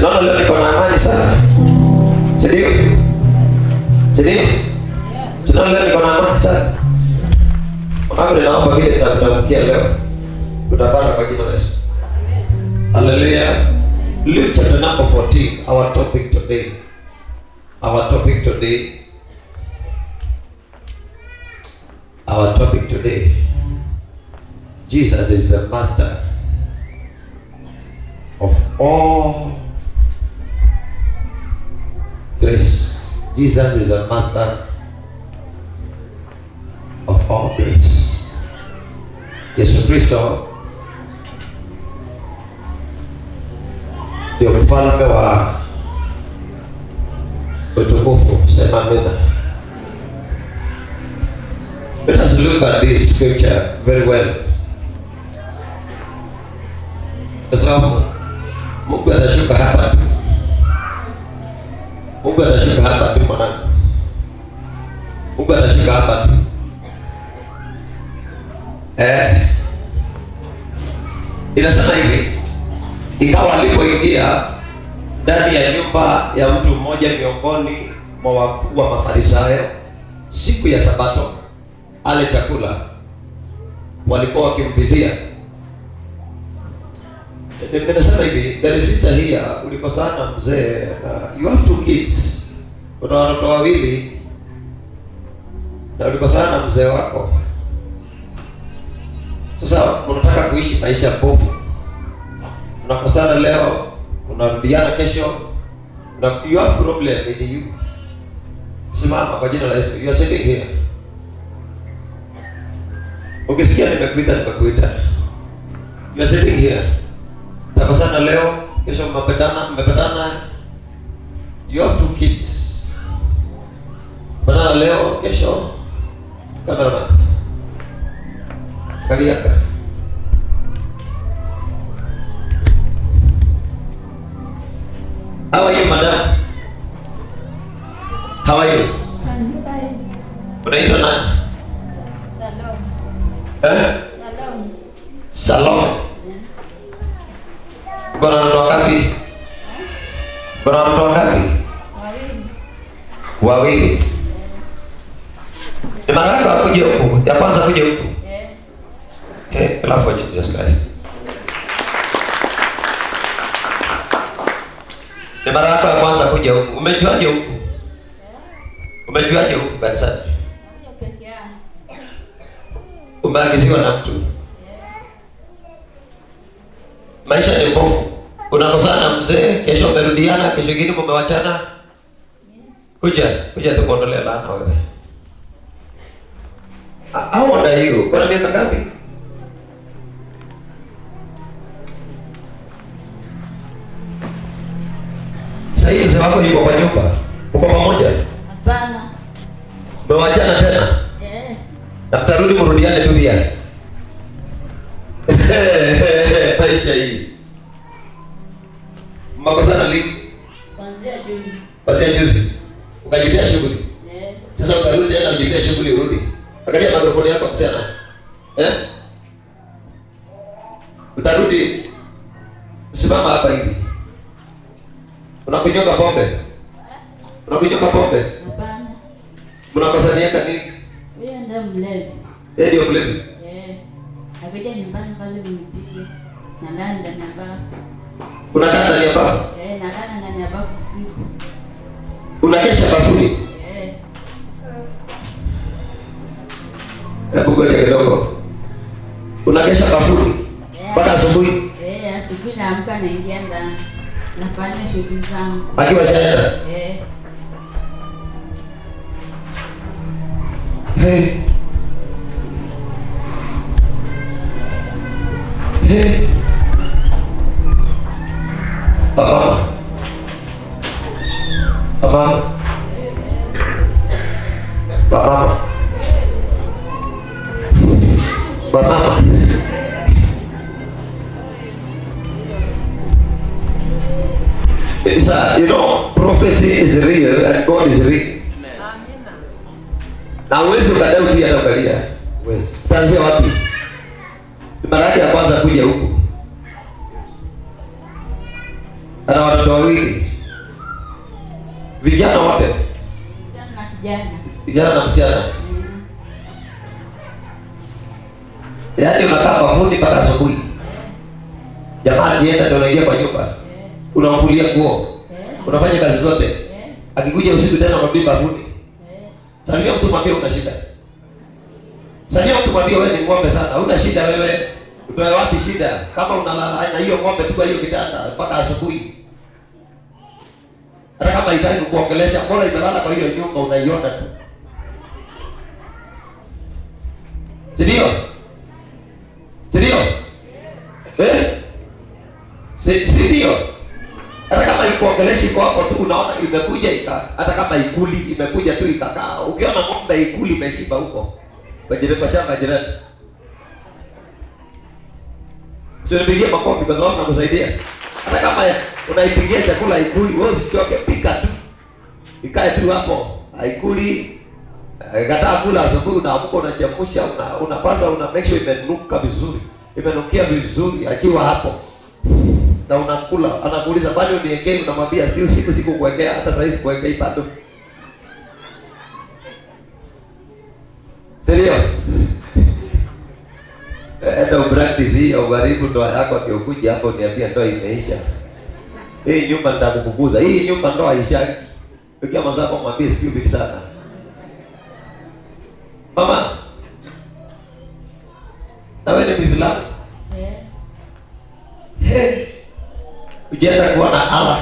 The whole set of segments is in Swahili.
Tunaona leo niko na amani sana. Ndio. Ndio. Tunaona leo niko na amani sana. Mungu naomba vile tutatamkia leo. Tutapata kwa jina la Yesu. Hallelujah. Luke chapter number 14, our topic today. Our topic today. Jesus is the master of all grace. Jesus is the master of all grace. Yesu Kristo ndio mfalme wa utukufu. Sema amina. Let us look at this scripture very well. Kwa sababu Mungu atashuka hapa. Mungu atashuka hapa tu mwanangu. Mungu atashuka hapa tu. Inasema hivi, ikawa alipoingia ndani ya nyumba ya mtu mmoja miongoni mwa wakuu wa Mafarisayo siku ya Sabato ale chakula, walikuwa wakimvizia. Nimesema hivi, there is sister here, ulikosana mzee, you have 2 kids, una watoto wawili na ulikosana mzee wako. Sasa unataka kuishi maisha bofu, unakosana leo, unarudiana kesho, na you have problem with you. Simama kwa jina la Yesu. You are sitting here. Ukisikia nimekuita. You are sitting here. Takosana leo, kesho mmepatana. You have 2 kids. Bana leo, kesho kamera. Kariaka. How are you, madam? How are you? Unaitwa nani? Salome. Kuna mtu wangapi? Wawili. Ni mara ngapi kuja huku? Ya kwanza kuja huku? Alafu Jesus Christ. Ni mara yako ya kwanza kuja huku. Umejuaje huku? Umejuaje huku kanisani? Umeagiziwa na mtu. Maisha ni mbovu. Unakosana na mzee, kesho umerudiana, kesho ingine mmewachana. Kuja tukuondolee laana wewe. How old are you? Kuna miaka ngapi? Sasa hivi mzee wako yuko kwa nyumba. Uko pamoja? Hapana. Mmewachana tena? Na mtarudi mrudiane tu pia. Maisha hii. Mmekosana lini? Kuanzia juzi. Ukajitia shughuli. Sasa utarudi tena ujitie shughuli urudi. Angalia mikrofoni yako msana. Utarudi. Simama hapa hivi. Unakunywa pombe? Hapana. Mnakosania nini? Wewe ndio mlevi. Ndio mlevi? Akaja nyumbani pale mnipige. Na ndani ya bafu. Unakaa ndani ya bafu? Nakaa ndani ya bafu usiku. Unakesha bafuni? Hebu ngoja kidogo. Unakesha bafuni? Mpaka asubuhi? Asubuhi naamka naingia ndani. Nafanya shughuli zangu. Akiwa shaenda? Baba. You know, prophecy is real and God is real. Na uwezi ukadai utia na ukalia. Uwezi. Tanzia wapi? Mara ya kwanza kuja huku. Ana watoto wawili. Vijana wote. Msichana na kijana. Vijana na msichana. Yaani unakaa bafuni mpaka asubuhi. Jamaa akienda ndio unaingia kwa nyumba. Unamfulia nguo. Unafanya kazi zote. Akikuja usiku tena unarudi bafuni. Salia mtu mwambie una shida. Salia mtu mwambie wewe ni ng'ombe sana. Una shida wewe. Utoe wapi shida? Kama unalala na hiyo ng'ombe tu kwa hiyo kitanda mpaka asubuhi. Hata kama haitaki kuongelesha, mbona imelala kwa hiyo nyumba unaiona tu. Sindio? Sindio? Sindio? Hata kama ikuongelesha iko hapo tu unaona imekuja hata kama ikuli imekuja tu ikakaa. Ukiona ng'ombe ikuli imeshiba huko. Kwa shamba jirani. Sio nipigie makofi kwa sababu nakusaidia. Hata kama unaipigia chakula ikuli, wewe usichoke, pika tu. Ikae tu hapo. Haikuli. Kataa kula asubuhi unaamka unachemsha, unapasa una make sure imenuka vizuri. Imenukia vizuri akiwa hapo. Na unakula, anakuuliza bado uniwekee, unamwambia si usiku sikukuwekea, hata saa hizi kuwekea bado. Serio? Ndio practice hii au karibu ndoa yako akiokuja hapo niambia ndoa imeisha. Hii nyumba nitakufukuza. Hii nyumba ndoa haishaki. Ukiwa mazako mwambie stupid sana. Mama. Na wewe ni Muislamu? Hey. Ujienda kuona Allah.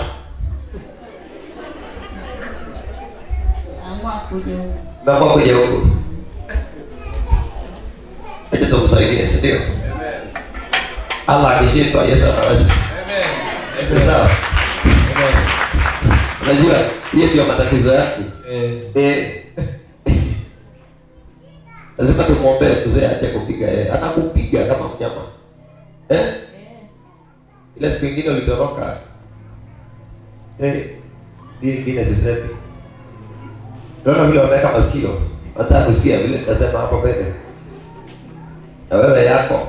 Mama kuja huko. Acha tukusaidie, ndio. Amen. Allah akishindwa Yesu anaweza. Amen. Sawa. Amen. Unajua, hiyo ndio matatizo yako. Lazima tumuombe mzee aje kupiga yeye. Anakupiga kama mnyama. Ile siku nyingine ulitoroka. Hii ingine sisemi. Ndio vile wameweka masikio. Hata kusikia vile nitasema hapo mbele. Na wewe yako,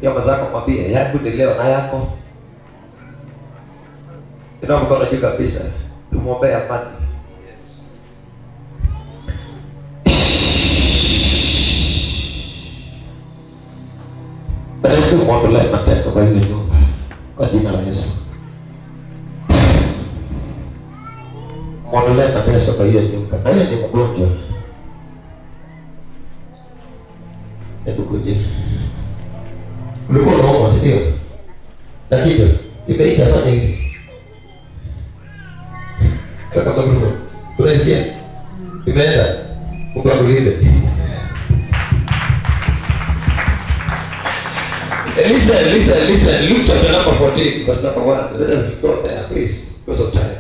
kama zako mwambie, yangu ni leo na yako. Ndio mkono juu kabisa. Tumuombe amani. Yes. Yesu muondolee mateso kwa hiyo nyumba. Kwa jina la Yesu. Muondolee mateso kwa hiyo nyumba. Na yeye ni mgonjwa. Hebu kuja. Ulikuwa unaomba sio? Lakini imeisha fanya hivi. Kaka mdogo. Unasikia? Imeenda. Mungu akulinde. Listen. Luke chapter number 14 verse number 1. Let us go there please because of time.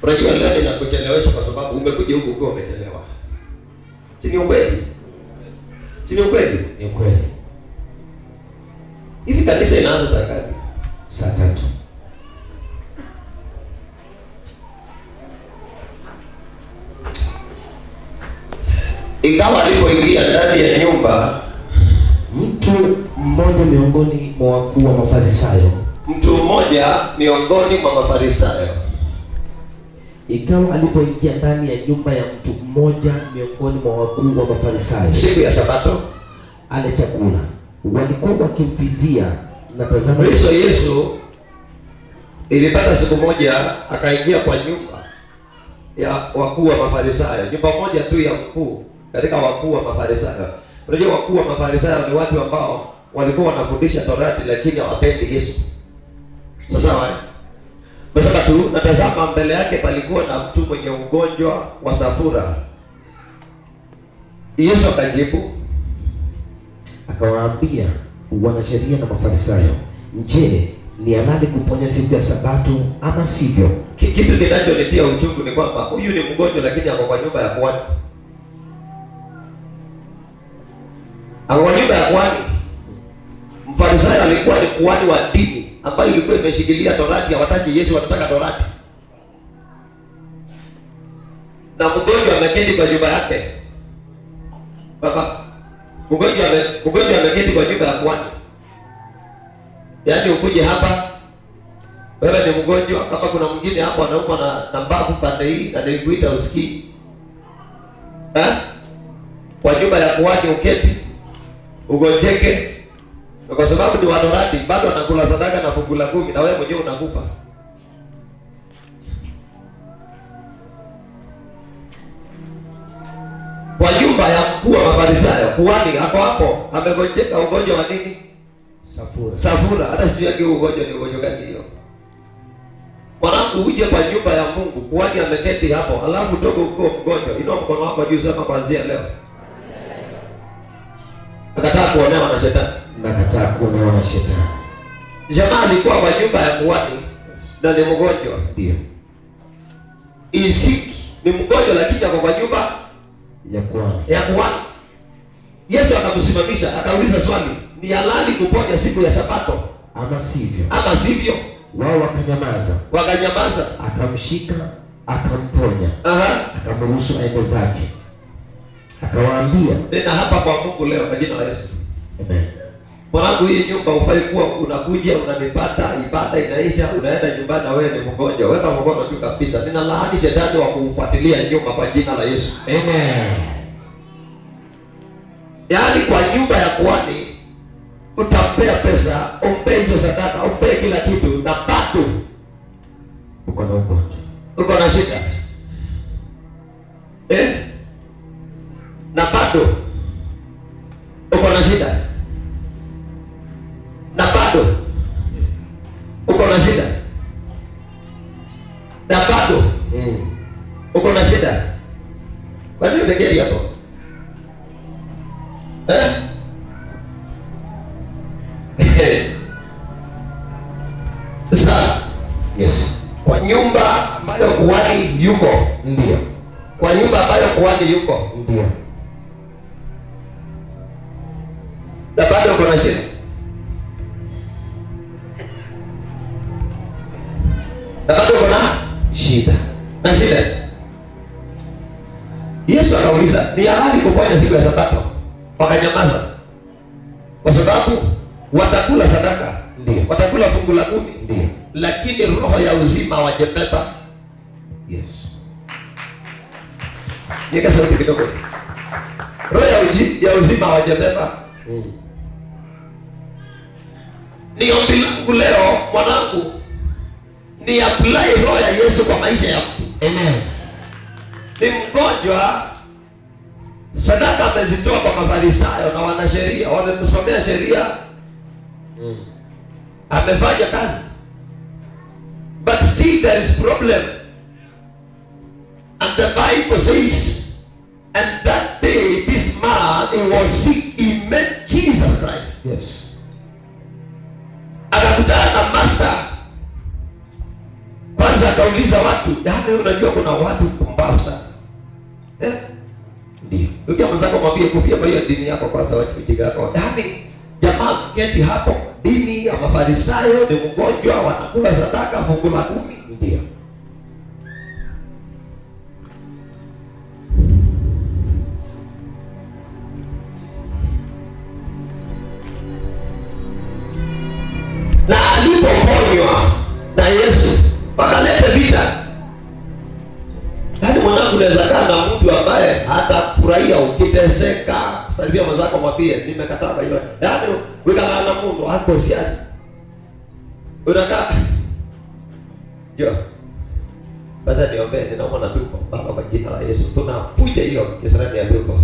Unajua leo ninakuchelewesha kwa sababu umekuja huko ukiwa umechelewa. Si ni ukweli? Si ni ukweli? Ni ukweli. Hivi kanisa inaanza saa ngapi? Saa 3. Ingawa alipoingia ndani ya nyumba, mtu mmoja miongoni mwa wakuu wa Mafarisayo. Ikawa alipoingia ndani ya nyumba ya mtu mmoja miongoni mwa wakuu wa Mafarisayo, siku ya Sabato, ale chakula, walikuwa wakimvizia, na tazama, Kristo Yesu ilipata siku moja akaingia kwa nyumba ya wakuu wa Mafarisayo. Nyumba moja tu ya mkuu katika wakuu wa Mafarisayo. Unajua wakuu wa Mafarisayo ni watu ambao walikuwa wanafundisha Torati lakini hawapendi Yesu. Sasa Basi tu natazama mbele yake palikuwa na mtu mwenye ugonjwa wa safura. Yesu akajibu akawaambia wanasheria na Mafarisayo, je, ni halali kuponya siku ya Sabato ama sivyo? Kitu kinachonitia uchungu ni kwamba huyu ni mgonjwa lakini ako kwa nyumba ya kuhani. Ako kwa nyumba ya kuhani. Mfarisayo alikuwa ni kuhani wa dini ambayo ilikuwa imeshikilia Torati, hawataki Yesu, wanataka Torati. Na mgonjwa ameketi kwa nyumba yake. Baba, mgonjwa ameketi kwa nyumba ya kuhani. Yaani ukuje hapa Wewe ni mgonjwa, kama kuna mwingine hapo anaumwa na mbavu pande hii na nilikuita usikii. Kwa nyumba ya kuhani uketi, ugonjeke. Kwa sababu ni wanorati, bado anakula sadaka na fungu la 10 na wewe mwenyewe unakufa. Kwa nyumba ya mkuu wa Mafarisayo, kuhani ako hapo, amegonjeka ugonjwa wa nini? Safura. Hata sijui yake ugonjwa ni ugonjwa gani hiyo. Mwanangu, uje kwa nyumba ya Mungu, kuhani ameketi hapo, alafu toka uko mgonjwa. Inua mkono wako juu sema kuanzia leo. Nakataa kuonewa na shetani. Nakataa kuonewa na shetani. Jamaa alikuwa kwa nyumba ya kuhani na ni mgonjwa. Ndio. Isiki ni mgonjwa lakini ako kwa nyumba ya kuhani. Yesu akamsimamisha, akauliza swali, ni halali kuponya siku ya Sabato ama sivyo? Ama sivyo? Wao wakanyamaza. Akamshika, akamponya. Akamruhusu aende zake. Akawaambia, nena hapa kwa Mungu leo kwa jina la Yesu. Amen. Mwanangu, hii nyumba ufai kuwa unakuja unanipata, ibada inaisha, unaenda nyumbani na wewe ni mgonjwa. Weka mkono juu kabisa. Ninalaani shetani wa kufuatilia nyumba kwa jina la Yesu. Amen. Yaani kwa nyumba ya kuhani utampea pesa, umpe hizo sadaka, umpe kila kitu na bado uko na ugonjwa. Uko na shida. Na bado uko na shida. Na bado uko na shida. Na bado uko na shida. Kwa nini umeketi hapo? Sasa, yes. Kwa nyumba ambayo kuhani yuko, ndio. Kwa nyumba ambayo kuhani yuko, ndio. Na bado uko na shida. Na bado uko na shida. Na shida. Yesu akauliza, ni halali kuponya siku ya Sabato? Wakanyamaza. Kwa sababu watakula sadaka, ndio. Watakula fungu la 10, ndio. Lakini roho ya uzima hawajabeba. Yes. Nika sauti kidogo. Roho ya uzima hawajabeba. Ni ombi langu leo mwanangu, ni apply roho ya Yesu kwa maisha ya mtu. Amen. Ni mgonjwa, sadaka amezitoa kwa Mafarisayo na wanasheria, wamemsomea sheria. Amefanya kazi. But still there is problem. And the Bible says, and that day this man, he was sick, he met Jesus Christ. Yes. Akakutana na master. Kwanza akauliza watu, yaani unajua kuna watu pumbavu sana. Ndio. Ukiwa mzako mwambie kufia kwa hiyo dini yako kwanza, wacha kujiga yako. Yaani jamaa keti hapo, dini ya Mafarisayo, ni mgonjwa, wanakula sadaka fungu la 10. Ndio. Na alipoponywa na Yesu, wakaleta vita. Yaani mwanangu, unaweza kaa na mtu ambaye hatafurahia ukiteseka, salimia mwenzako mwambie nimekataa hiyo. Yaani wewe na Mungu hapo siasa. Unakaa. Jo. Basi niombe, ninaomba na tumbo. Baba, kwa jina la Yesu tunafuja hiyo kisirani ya tumbo.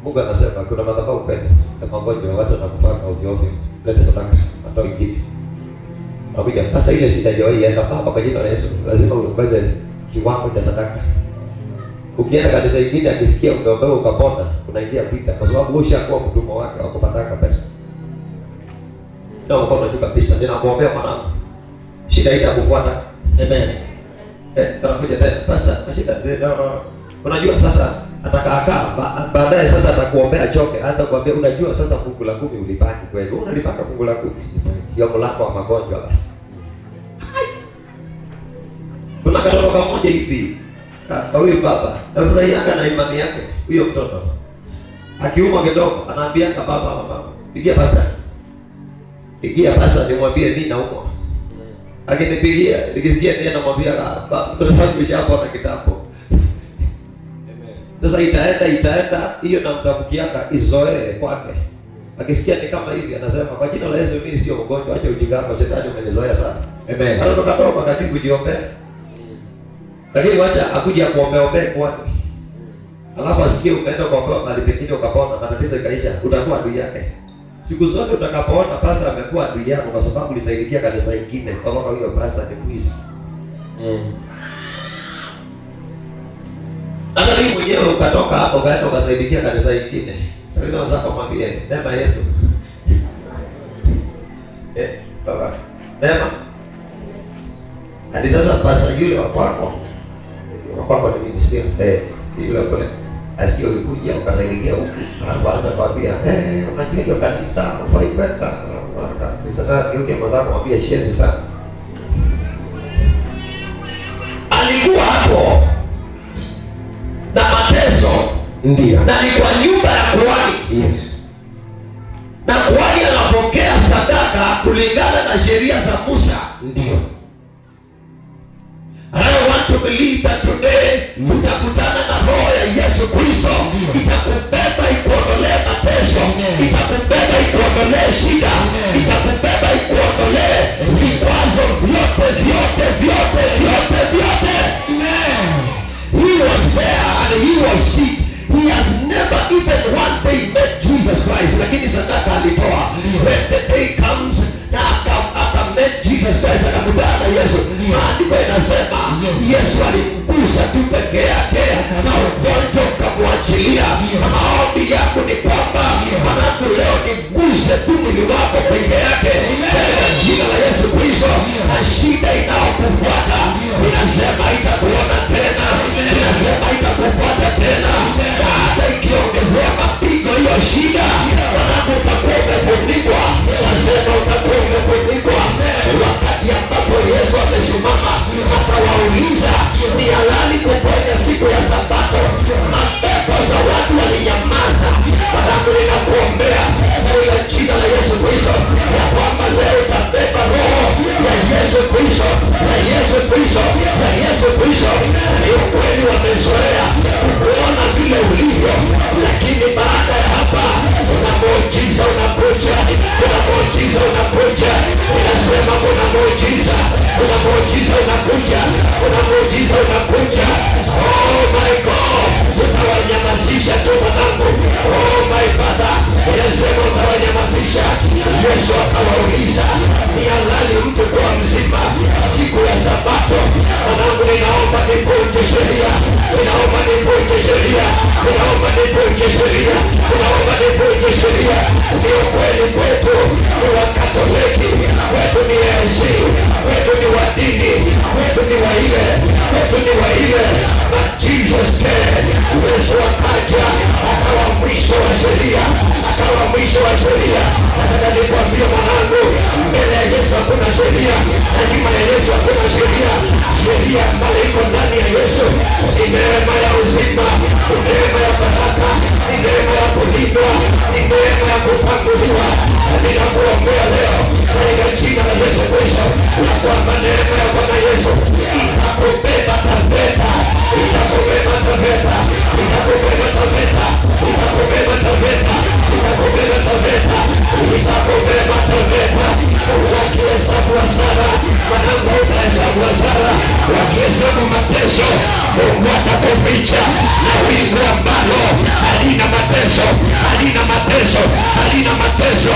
Mungu anasema kuna madhabahu pende kama magonjwa watu wanakufanya ovyo ovyo. Leta sadaka, atoe kitu. Nakuja sasa ile shida haijawahi enda. Baba, kwa jina la Yesu lazima uongeze kiwango cha sadaka. Ukienda kanisa ingine akisikia umeombewa ukapona, unaingia vita kwa sababu ushakuwa mtumwa wake wa kupata pesa. Ndio mkono juu kabisa, ninakuombea mwanangu. Shida itakufuata. Amen. Tunakuja tena. Pastor, shida ndio. Unajua sasa atakakaa baadaye sasa atakuombea choke, hata kuambia unajua sasa fungu la 10 ulipaki kweli. Unalipaka fungu la 10. Hiyo mlango wa magonjwa basi. Kuna katoto kamoja hivi. Huyu baba, nafurahianga na imani yake. Huyo mtoto akiumwa kidogo anaambia baba, mama, pigia pastor. Pigia pastor nimwambie mimi naumwa. Akinipigia, nikisikia ndiye namwambia mtoto wangu ushapona kitambo. Sasa itaenda hiyo na mtamkianga izoee kwake. Akisikia ni kama hivi anasema kwa jina la Yesu mimi sio mgonjwa, acha ujinga wako, shetani umenizoea sana. Amen. Anatoka toka kati kujiombea. Lakini wacha akuja kuombea kwani. Alafu asikie umeenda kuombewa mahali pengine ukapona, matatizo ikaisha, utakuwa adui yake. Siku zote utakapoona pasta amekuwa adui yako kwa sababu ulisaidia kanisa lingine, kwa sababu hiyo pasta ni mwizi. Hata mimi mwenyewe ukatoka hapo ukaenda ukasaidia kanisa lingine. Sasa leo unataka kumwambia neema Yesu. Baba. Neema. Hadi sasa pasta yule wa kwako ni mimi sio? Yule pale. Asikia ulikuja ukasaidia huku. Anaanza kuambia, unajua hiyo kanisa hufai kwenda. Kanisa ndio yake mwanzo kumwambia shenzi sana. Alikuwa hapo na mateso, ndio, na alikuwa nyumba ya kuhani. Yes. Na kuhani anapokea sadaka kulingana na sheria za Musa. Ndio. I want to believe that today utakutana na roho ya Yesu Kristo, itakubeba ikuondolee mateso, itakubeba ikuondolee shida, itakubeba ikuondolee vikwazo vyote. He was there and he was sick. He has never even one day met Jesus Christ. Lakini sadaka alitoa. When the day comes na met Jesus Christ, akakutana na Yesu. Maandiko inasema Yesu alimgusa tu peke yake na ugonjwa ukamwachilia. Na maombi yangu ni kwamba mwanangu leo niguse tu mwili wako peke yake katika jina la Yesu Kristo, na shida inayokufuata inasema itakuona tena, inasema itakufuata tena, na hata ikiongezea mapigo hiyo shida, mwanangu utakuwa umefunikwa. Nasema utakuwa umefunikwa. Wakati ambapo Yesu amesimama akawauliza ni halali kuponya siku ya Sabato, mapepo za watu walinyamaza. Mwanangu ninakuombea katika jina la Yesu Kristo ya kwamba leo utabeba roho ya Yesu Kristo, ya Yesu Kristo, ya Yesu Kristo. Ni ukweli wamezoea kukuona vile ulivyo, lakini baada ya hapa kuna muujiza unakuja, kuna muujiza unakuja. Ninasema kuna muujiza, kuna muujiza unakuja, kuna muujiza unakuja. Oh my God, utawanyamazisha tu mwanangu. Oh my Father, ninasema utawanyamazisha. Yesu akawauliza ni halali mtu kuwa mzima siku ya Sabato? Mwanangu ninaomba nivunje sheria, ninaomba nivunje sheria, ninaomba nivunje sheria, ninaomba nivunje sheria. Ndio kweli kwetu ni Wakatoliki, kwetu ni ANC, kwetu ni wa dini, kwetu ni wa ile, kwetu ni wa ile. But Jesus came, Yesu akaja akawa mwisho wa sheria, akawa mwisho wa sheria. Nataka nikwambie mwanangu, mbele ya Yesu hakuna sheria, na nyuma ya Yesu hakuna sheria. Sheria ambayo iko ndani ya Yesu ni neema ya uzima, ni neema ya baraka, ni neema ya kulindwa, ni neema ya kutanguliwa. Ninakuombea leo katika jina la Yesu Kristo kwamba neema ya Bwana Yesu itakubeba tarumbeta, itakubeba tarumbeta, itakubeba tarumbeta, itakubeba tarumbeta, itakubeba tarumbeta, itakubeba tarumbeta. Wakihesabu hasara, mwanangu utahesabu hasara. Wakihesabu mateso, Mungu atakuficha na wingu ambalo halina mateso, halina mateso, halina mateso.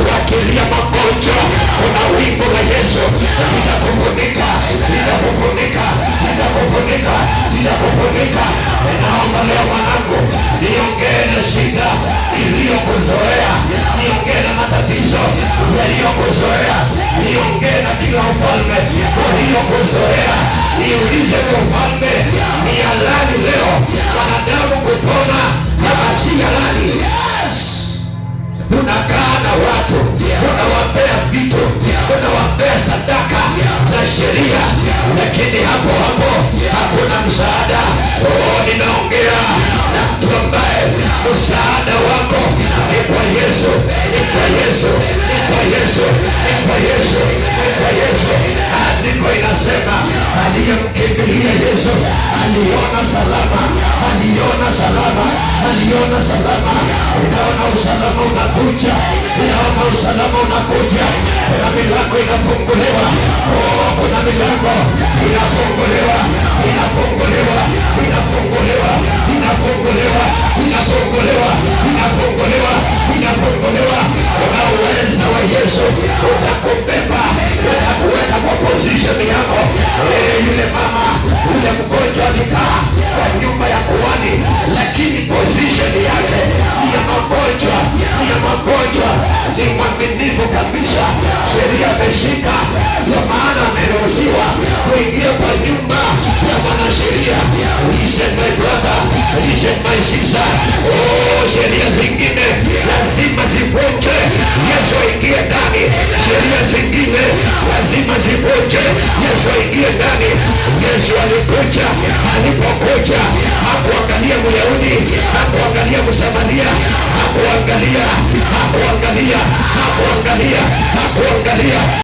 Wakilia magonjwa, kuna wingu la Yesu litakufunika, litakufunika, litakufunika, litakufunika. Naomba leo mwanangu, niongee na shida iliyokuzoea, niongee na matatizo yaliyokuzoea, niongee na kila ufalme waliokuzoea. Niulize kwa ufalme, ni halali leo wanadamu kupona kama si halali? Yes. Unakaa na watu, unawapea vitu, unawapea sadaka za sheria, lakini hapo hapo hakuna msaada. Oh, ninaongea na mtu ambaye msaada wako ni kwa Yesu, ni kwa Yesu, ni kwa Yesu, kwa Yesu, kwa Yesu. Andiko inasema aliyemkimbilia Yesu aliona salama, aliona salama, aliona salama. Unaona usalama unakuja, unaona usalama unakuja. Kuna milango inafunguliwa. Oh, kuna milango inafunguliwa, inafunguliwa, inafunguliwa, inafunguliwa, inafunguliwa, inafunguliwa, inafunguliwa. Kuna uwezo wa Yesu utakubeba, utakuweka kwa position yako. Yule mama, yule mgonjwa alikaa kwa nyumba ya kuhani, lakini position yake ni ya magonjwa, ni ya magonjwa. Ni mwaminifu kabisa, sheria ameshika, kwa maana ameruhusiwa kuingia kwa nyumba ya mwanasheria. Listen my brother, listen my sister. Oh, sheria zingine lazima zivunje, Yesu aingie ndani. Sheria zingine lazima zivunje, Yesu aingie ndani. Yesu alikuja, alipokuja hakuangalia Myahudi, hakuangalia Msamaria, hakuangalia, hakuangalia, hakuangalia, hakuangalia.